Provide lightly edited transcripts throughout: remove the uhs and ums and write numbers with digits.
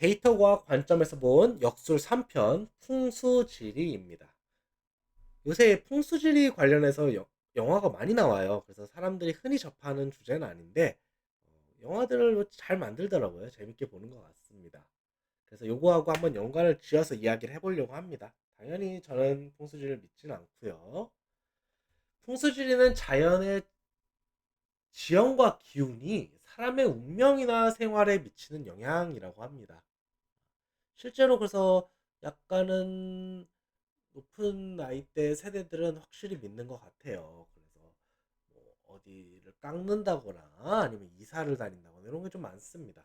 데이터 과학 관점에서 본 역술 3편 풍수지리입니다. 요새 풍수지리 관련해서 영화가 많이 나와요. 그래서 사람들이 흔히 접하는 주제는 아닌데 영화들을 잘 만들더라고요. 재밌게 보는 것 같습니다. 그래서 요거하고 한번 연관을 지어서 이야기를 해보려고 합니다. 당연히 저는 풍수지리를 믿지는 않고요. 풍수지리는 자연의 지형과 기운이 사람의 운명이나 생활에 미치는 영향이라고 합니다. 실제로 그래서 약간은 높은 나이대 세대들은 확실히 믿는 것 같아요. 그래서 뭐 어디를 깎는다거나 아니면 이사를 다닌다거나 이런 게 좀 많습니다.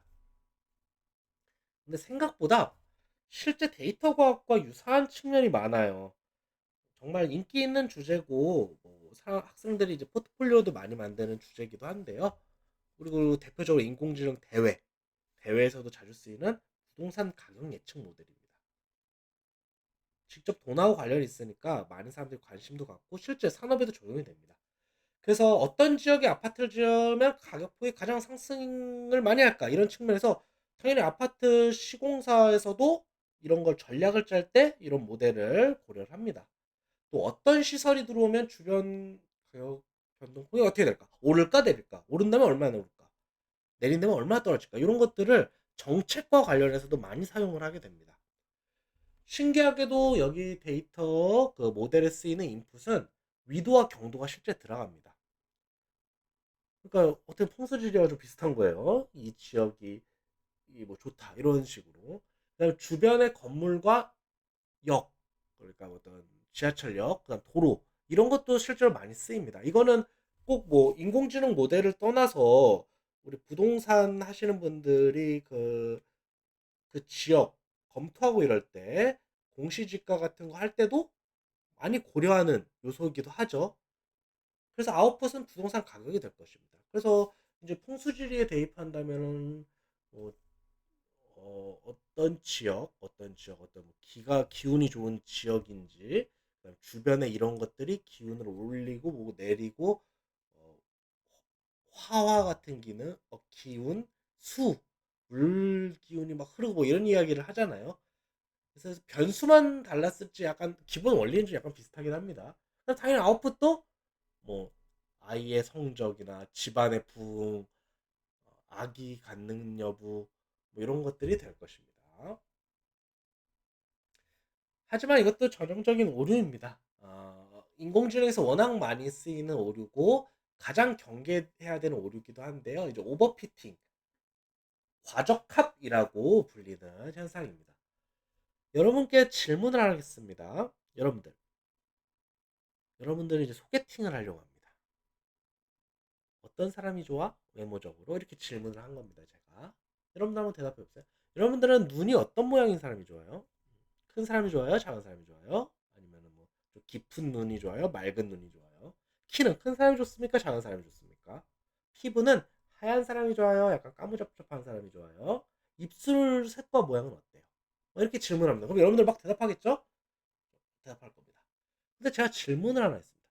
근데 생각보다 실제 데이터 과학과 유사한 측면이 많아요. 정말 인기 있는 주제고 뭐 학생들이 이제 포트폴리오도 많이 만드는 주제이기도 한데요. 그리고 대표적으로 인공지능 대회에서도 자주 쓰이는 부동산 가격 예측 모델입니다. 직접 돈하고 관련이 있으니까 많은 사람들이 관심도 갖고 실제 산업에도 적용이 됩니다. 그래서 어떤 지역에 아파트를 지으면 가격폭이 가장 상승을 많이 할까 이런 측면에서 당연히 아파트 시공사에서도 이런 걸 전략을 짤 때 이런 모델을 고려를 합니다. 또 어떤 시설이 들어오면 주변 가격 변동폭이 어떻게 될까? 오를까 내릴까? 오른다면 얼마나 오를까? 내린다면 얼마나 떨어질까? 이런 것들을 정책과 관련해서도 많이 사용을 하게 됩니다. 신기하게도 여기 데이터 그 모델에 쓰이는 인풋은 위도와 경도가 실제 들어갑니다. 그러니까 어떻게 풍수지리와 좀 비슷한 거예요. 이 지역이 뭐 좋다 이런 식으로. 그다음에 주변의 건물과 역, 그러니까 어떤 지하철역, 그다음 도로 이런 것도 실제로 많이 쓰입니다. 이거는 꼭 뭐 인공지능 모델을 떠나서 우리 부동산 하시는 분들이 그 지역 검토하고 이럴 때 공시지가 같은 거 할 때도 많이 고려하는 요소이기도 하죠. 그래서 아웃풋은 부동산 가격이 될 것입니다. 그래서 이제 풍수지리에 대입한다면은 뭐, 어떤 뭐 기가 기운이 좋은 지역인지, 그다음에 주변에 이런 것들이 기운을 올리고 뭐 내리고, 어, 화와 같은 기능, 기운, 수, 물 기운이 막 흐르고 뭐 이런 이야기를 하잖아요. 그래서 변수만 달랐을지 약간 기본 원리는 좀 약간 비슷하긴 합니다. 당연히 아웃풋도 뭐 아이의 성적이나 집안의 부흥, 아기 갖는 여부 뭐 이런 것들이 될 것입니다. 하지만 이것도 전형적인 오류입니다. 인공지능에서 워낙 많이 쓰이는 오류고 가장 경계해야 되는 오류이기도 한데요. 이제 오버피팅, 과적합이라고 불리는 현상입니다. 여러분께 질문을 하겠습니다. 여러분들이 이제 소개팅을 하려고 합니다. 어떤 사람이 좋아? 외모적으로 이렇게 질문을 한 겁니다. 제가. 여러분들 한번 대답해 보세요. 여러분들은 눈이 어떤 모양인 사람이 좋아요? 큰 사람이 좋아요? 작은 사람이 좋아요? 아니면 뭐좀 깊은 눈이 좋아요? 맑은 눈이 좋아요? 키는 큰 사람이 좋습니까? 작은 사람이 좋습니까? 피부는 하얀 사람이 좋아요? 약간 까무잡잡한 사람이 좋아요? 입술 색과 모양은 어때요? 이렇게 질문합니다. 그럼 여러분들 막 대답하겠죠? 대답할 겁니다. 근데 제가 질문을 하나 했습니다.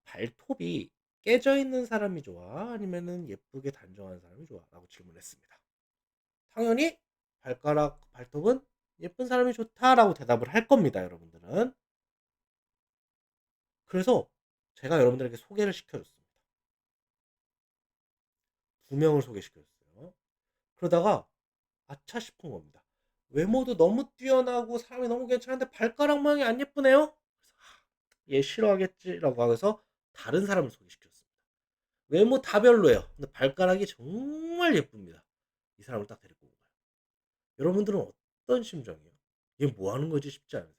발톱이 깨져 있는 사람이 좋아? 아니면은 예쁘게 단정한 사람이 좋아? 라고 질문했습니다. 당연히 발톱은 예쁜 사람이 좋다라고 대답을 할 겁니다, 여러분들은. 그래서 제가 여러분들에게 소개를 시켜줬습니다. 두 명을 소개시켜줬어요. 그러다가 아차 싶은 겁니다. 외모도 너무 뛰어나고 사람이 너무 괜찮은데 발가락 모양이 안 예쁘네요? 그래서 얘 싫어하겠지라고 해서 다른 사람을 소개시켰습니다. 외모 다 별로예요. 근데 발가락이 정말 예쁩니다. 이 사람을 딱 데리고 온 거예요. 여러분들은 어떤 심정이에요? 얘 뭐 하는 거지 싶지 않으세요?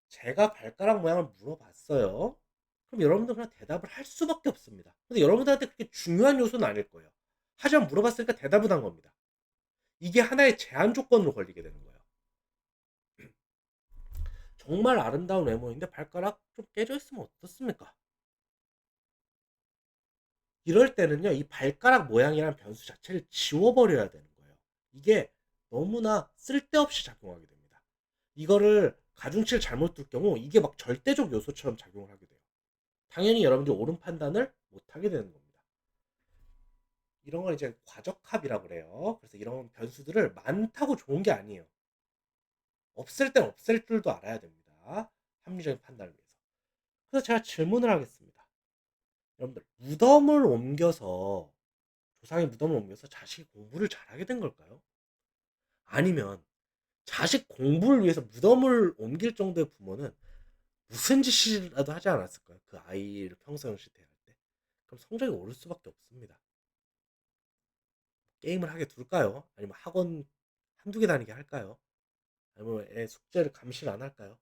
제가 발가락 모양을 물어봤어요. 그럼 여러분들 그냥 대답을 할 수밖에 없습니다. 근데 여러분들한테 그렇게 중요한 요소는 아닐 거예요. 하지만 물어봤으니까 대답을 한 겁니다. 이게 하나의 제한 조건으로 걸리게 되는 거예요. 정말 아름다운 외모인데 발가락 좀 깨져 있으면 어떻습니까? 이럴 때는요, 이 발가락 모양이라는 변수 자체를 지워버려야 되는 거예요. 이게 너무나 쓸데없이 작용하게 됩니다. 이거를 가중치를 잘못 둘 경우 이게 막 절대적 요소처럼 작용을 하게 돼요. 당연히 여러분들이 옳은 판단을 못 하게 되는 겁니다. 이런 걸 이제 과적합이라고 그래요. 그래서 이런 변수들을 많다고 좋은 게 아니에요. 없을 땐 없을 줄도 알아야 됩니다. 합리적인 판단을 위해서. 그래서 제가 질문을 하겠습니다. 여러분들, 무덤을 옮겨서, 조상의 무덤을 옮겨서 자식이 공부를 잘하게 된 걸까요? 아니면 자식 공부를 위해서 무덤을 옮길 정도의 부모는 무슨 짓이라도 하지 않았을까요? 그 아이를 평소형식 대할 때. 그럼 성적이 오를 수밖에 없습니다. 게임을 하게 둘까요? 아니면 학원 한두 개 다니게 할까요? 아니면 애 숙제를 감시를 안 할까요?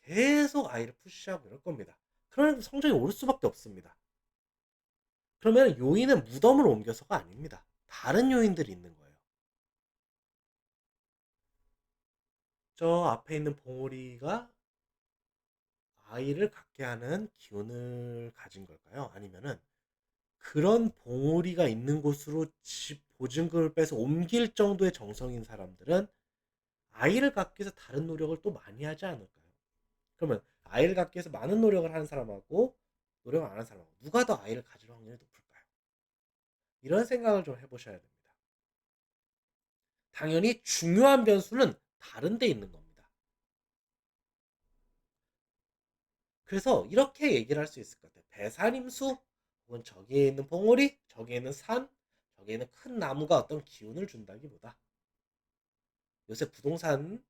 계속 아이를 푸시하고 이럴 겁니다. 그러면 성적이 오를 수밖에 없습니다. 그러면 요인은 무덤을 옮겨서가 아닙니다. 다른 요인들이 있는 거예요. 저 앞에 있는 봉우리가 아이를 갖게 하는 기운을 가진 걸까요? 아니면은 그런 봉우리가 있는 곳으로 집 보증금을 빼서 옮길 정도의 정성인 사람들은 아이를 갖기 위해서 다른 노력을 또 많이 하지 않을까요? 그러면 아이를 갖기 위해서 많은 노력을 하는 사람하고 노력을 안 하는 사람하고 누가 더 아이를 가질 확률이 높을까요? 이런 생각을 좀 해보셔야 됩니다. 당연히 중요한 변수는 다른 데 있는 겁니다. 그래서 이렇게 얘기를 할 수 있을 것 같아요. 배산임수, 혹은 저기에 있는 봉우리, 저기에 있는 산, 저기에 있는 큰 나무가 어떤 기운을 준다기보다 요새 부동산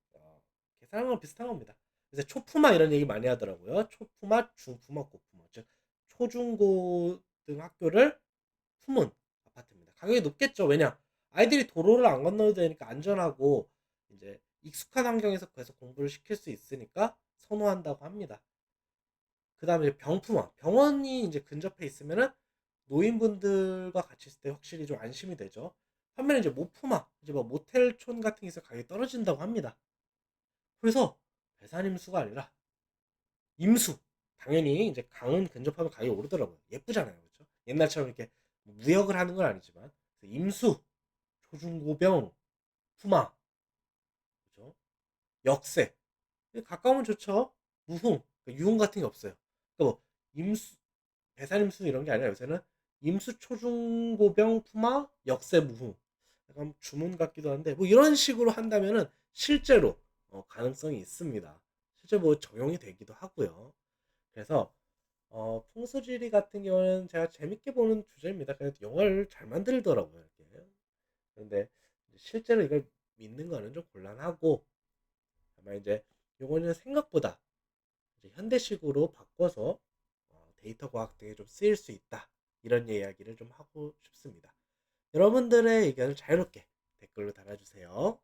계산하는 건 비슷한 겁니다. 요새 초품화 이런 얘기 많이 하더라고요. 초품화, 중품화, 고품화. 즉 초중고등 학교를 품은 아파트입니다. 가격이 높겠죠. 왜냐? 아이들이 도로를 안 건너도 되니까 안전하고 이제 익숙한 환경에서 계속 공부를 시킬 수 있으니까 선호한다고 합니다. 그 다음에 병품화. 병원이 이제 근접해 있으면은 노인분들과 같이 있을 때 확실히 좀 안심이 되죠. 반면에 이제 모품화, 이제 뭐 모텔촌 같은 게서 가격이 떨어진다고 합니다. 그래서 배산임수가 아니라 임수. 당연히 이제 강은 근접하면 가격이 오르더라고요. 예쁘잖아요. 그렇죠? 옛날처럼 이렇게 무역을 하는 건 아니지만 임수, 초중고병, 품화, 그죠? 역세. 가까우면 좋죠. 무흥, 유흥 같은 게 없어요. 그러니까 뭐 임수, 배산임수 이런 게 아니라 요새는 임수, 초중고병, 품화, 역세, 무흥. 약간 주문 같기도 한데 뭐 이런 식으로 한다면은 실제로 가능성이 있습니다. 실제 뭐 적용이 되기도 하고요. 그래서 풍수지리 같은 경우는 제가 재밌게 보는 주제입니다. 그래서 영화를 잘 만들더라고요. 이렇게. 그런데 실제로 이걸 믿는 거는 좀 곤란하고 아마 이제 요거는 생각보다 이제 현대식으로 바꿔서 데이터 과학 등에 좀 쓰일 수 있다. 이런 이야기를 좀 하고 싶습니다. 여러분들의 의견을 자유롭게 댓글로 달아주세요.